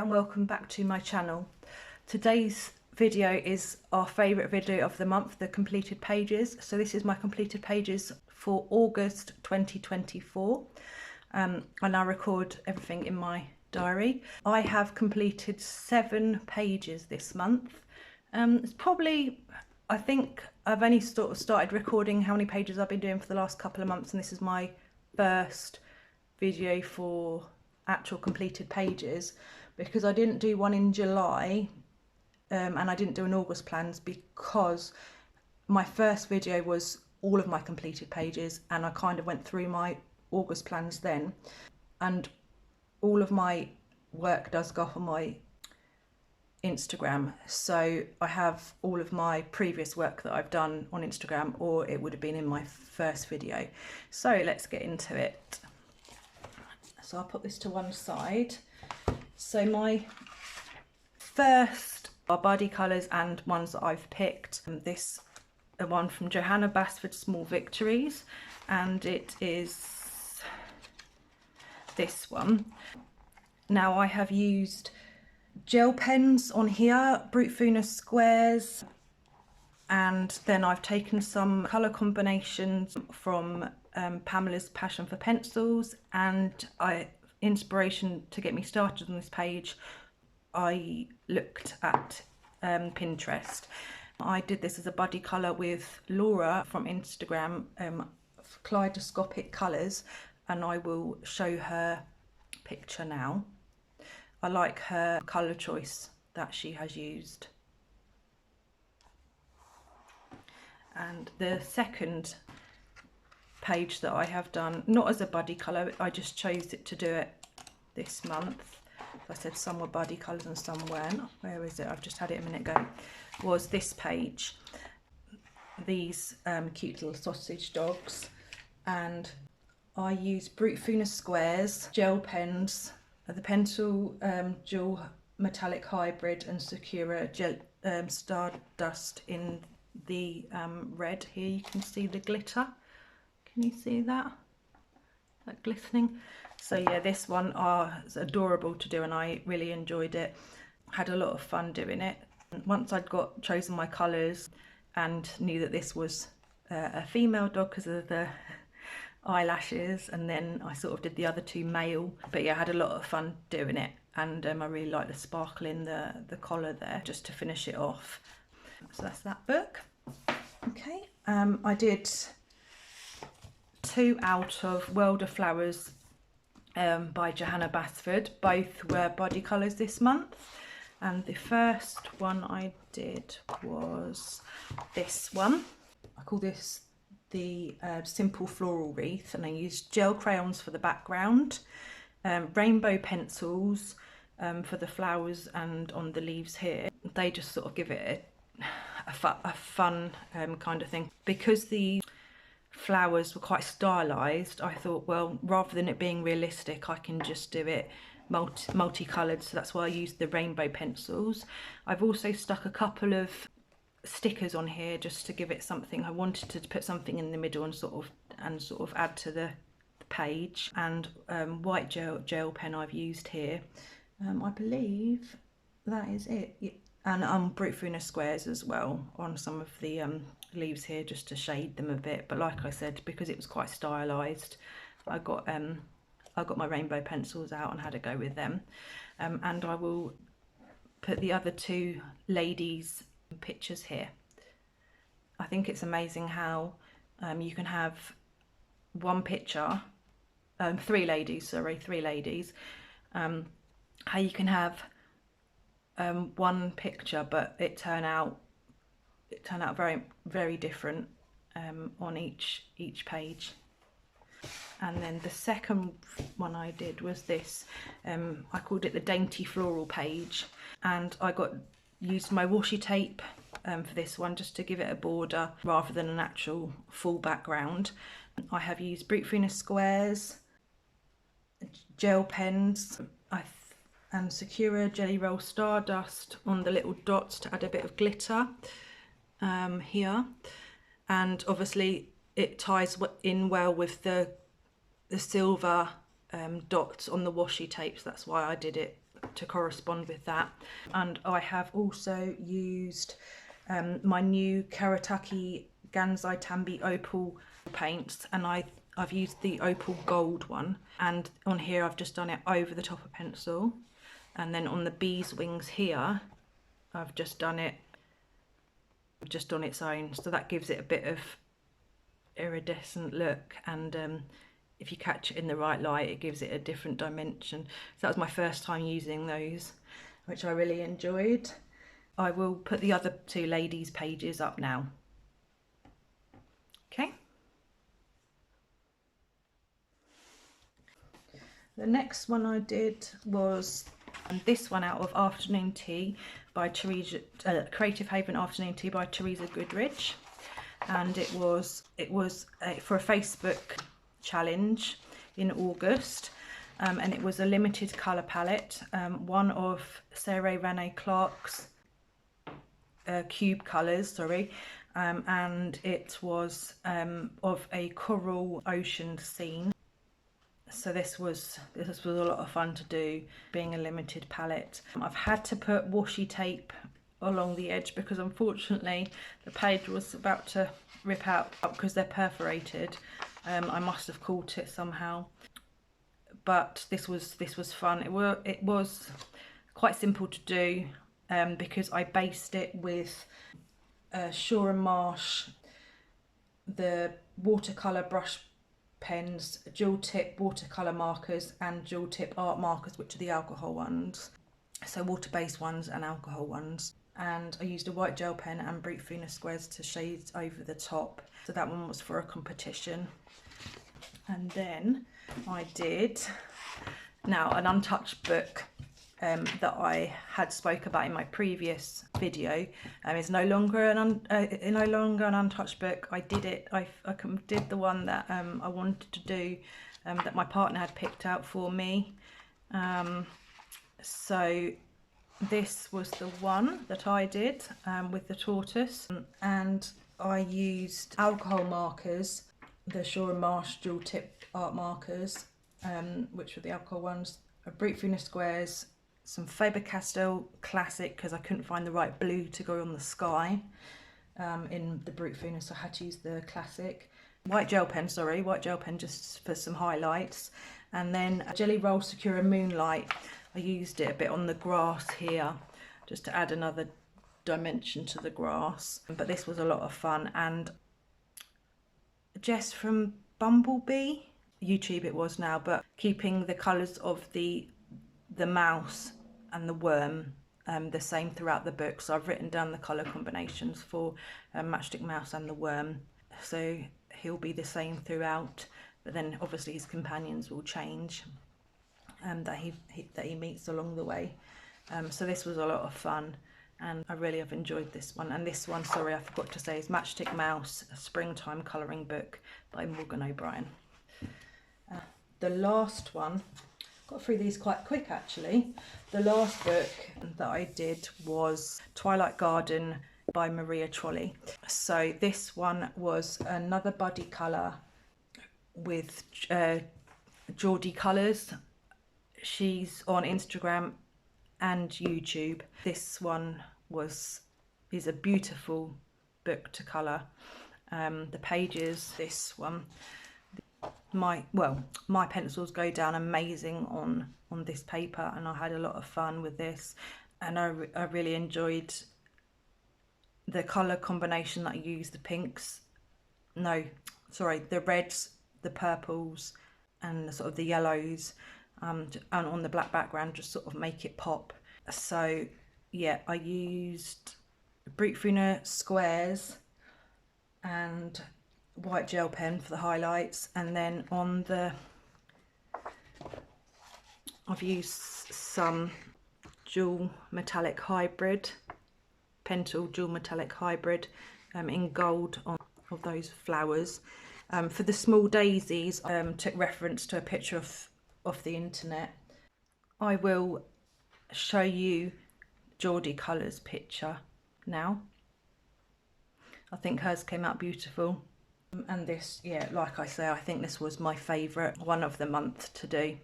and welcome back to my channel. Today's video is our favourite video of the month, the completed pages. So this is my completed pages for August 2024. I now record everything in my diary. I have completed 7 pages this month. It's probably, I think I've only sort of started recording how many pages I've been doing for the last couple of months, and this is my first video for actual completed pages, because I didn't do one in July and I didn't do an August plans because my first video was all of my completed pages, and I kind of went through my August plans then, and all of my work does go up on my Instagram, so I have all of my previous work that I've done on Instagram, or it would have been in my first video. So let's get into it. So I'll put this to one side. So my first are body colours and ones that I've picked. This one from Johanna Basford, Small Victories, and it is this one. Now I have used gel pens on here, Brute Force squares, and then I've taken some colour combinations from Pamela's Passion for Pencils, and inspiration to get me started on this page, I looked at Pinterest. I did this as a buddy colour with Laura from Instagram, Kaleidoscopic Colours, and I will show her picture now. I like her colour choice that she has used. And the second page that I have done, not as a buddy colour, I just chose it to do it this month. I said some were buddy colours and some weren't. Where is it? I've just had it a minute ago. Was this page. These cute little sausage dogs, and I use Brute Force squares, gel pens, the pencil dual metallic hybrid, and Sakura gel, Stardust in the red. Here you can see the glitter. Can you see that glistening? So yeah, this one is adorable to do, and I really enjoyed it. Had a lot of fun doing it. Once I'd chosen my colours and knew that this was a female dog because of the eyelashes, and then I sort of did the other two male, but yeah, I had a lot of fun doing it, and I really like the sparkle in the collar there, just to finish it off. So that's that book. Okay, I did 2 out of World of Flowers by Johanna Basford. Both were body colours this month, and the first one I did was this one. I call this the Simple Floral Wreath, and I used gel crayons for the background, rainbow pencils for the flowers and on the leaves here. They just sort of give it a fun kind of thing. Because the flowers were quite stylised, I thought, well, rather than it being realistic, I can just do it multicoloured, so that's why I used the rainbow pencils. I've also stuck a couple of stickers on here just to give it something. I wanted to put something in the middle and sort of add to the page. And white gel pen I've used here. I believe that is it. And Brute Force squares as well on some of the leaves here, just to shade them a bit. But like I said, because it was quite stylised, I got my rainbow pencils out and had a go with them. And I will put the other 2 ladies' pictures here. I think it's amazing how you can have one picture, 3 ladies, how you can have one picture, but it turned out very, very different on each page. And then the second one I did was this. I called it the Dainty Floral page, and I used my washi tape for this one, just to give it a border rather than an actual full background. I have used Brute Force squares, gel pens, and Sakura Jelly Roll Stardust on the little dots to add a bit of glitter here. And obviously it ties in well with the silver dots on the washi tapes. That's why I did it to correspond with that. And I have also used my new Karataki Gansai Tambi Opal paints, and I've used the Opal Gold one, and on here I've just done it over the top of pencil, and then on the bee's wings here I've just done it just on its own, so that gives it a bit of iridescent look, and if you catch it in the right light it gives it a different dimension. So that was my first time using those, which I really enjoyed. I will put the other two ladies' pages up now. Okay. The next one I did was this one out of Afternoon Tea by Teresa, Creative Haven Afternoon Tea by Teresa Goodrich, and it was for a Facebook challenge in August, and it was a limited colour palette, one of Sarah Rene Clark's cube colours, sorry, and it was of a coral ocean scene. So this was a lot of fun to do, being a limited palette. I've had to put washi tape along the edge because unfortunately the page was about to rip out because they're perforated. I must have caught it somehow, but this was fun. It was quite simple to do because I based it with Shaw and Marsh, the watercolour brush pens, dual tip watercolour markers and dual tip art markers, which are the alcohol ones, so water based ones and alcohol ones, and I used a white gel pen and Brute Fina squares to shade over the top, so that one was for a competition. And then I did now an untouched book that I had spoke about in my previous video. It's no longer an untouched book. I did it. I did the one that I wanted to do, that my partner had picked out for me. So this was the one that I did with the tortoise, and I used alcohol markers, the Shaw and Marsh dual tip art markers, which were the alcohol ones, Brute Fina squares, some Faber-Castell Classic because I couldn't find the right blue to go on the sky in the Brute Fina, so I had to use the Classic. White gel pen just for some highlights, and then Jelly Roll Sakura Moonlight. I used it a bit on the grass here just to add another dimension to the grass, but this was a lot of fun. And Jess from Bumblebee, YouTube it was now, but keeping the colours of the mouse and the worm the same throughout the book, so I've written down the colour combinations for Matchstick Mouse and the worm, so he'll be the same throughout, but then obviously his companions will change that he meets along the way. So this was a lot of fun, and I really have enjoyed this one. And this one, sorry, I forgot to say, is Matchstick Mouse, a Springtime Colouring Book by Morgan O'Brien. The last one, got through these quite quick actually. The last book that I did was Twilight Garden by Maria Trolley. So this one was another buddy colour with Geordie Colours. She's on Instagram and YouTube. This one is a beautiful book to colour. The pages, this one, my pencils go down amazing on this paper, and I had a lot of fun with this, and I really enjoyed the colour combination that I used, the pinks, the reds, the purples and the sort of the yellows, and on the black background, just sort of make it pop. So yeah, I used Brute Fina squares and white gel pen for the highlights, and then I've used some dual metallic hybrid, Pentel dual metallic hybrid in gold of those flowers. For the small daisies, took reference to a picture of the internet. I will show you Geordie Colours picture now. I think hers came out beautiful. And this, yeah, like I say, I think this was my favourite one of the month to do.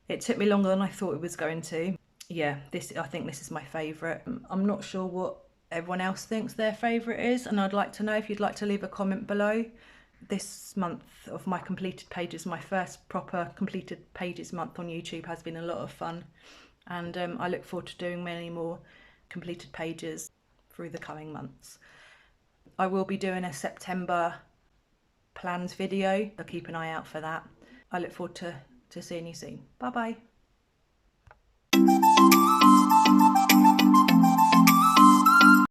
It took me longer than I thought it was going to. yeah, I think this is my favourite. I'm not sure what everyone else thinks their favourite is, and I'd like to know if you'd like to leave a comment below. This month of my completed pages, my first proper completed pages month on YouTube, has been a lot of fun, and I look forward to doing many more completed pages through the coming months. I will be doing a September plans video, so keep an eye out for that. I look forward to seeing you soon. Bye bye.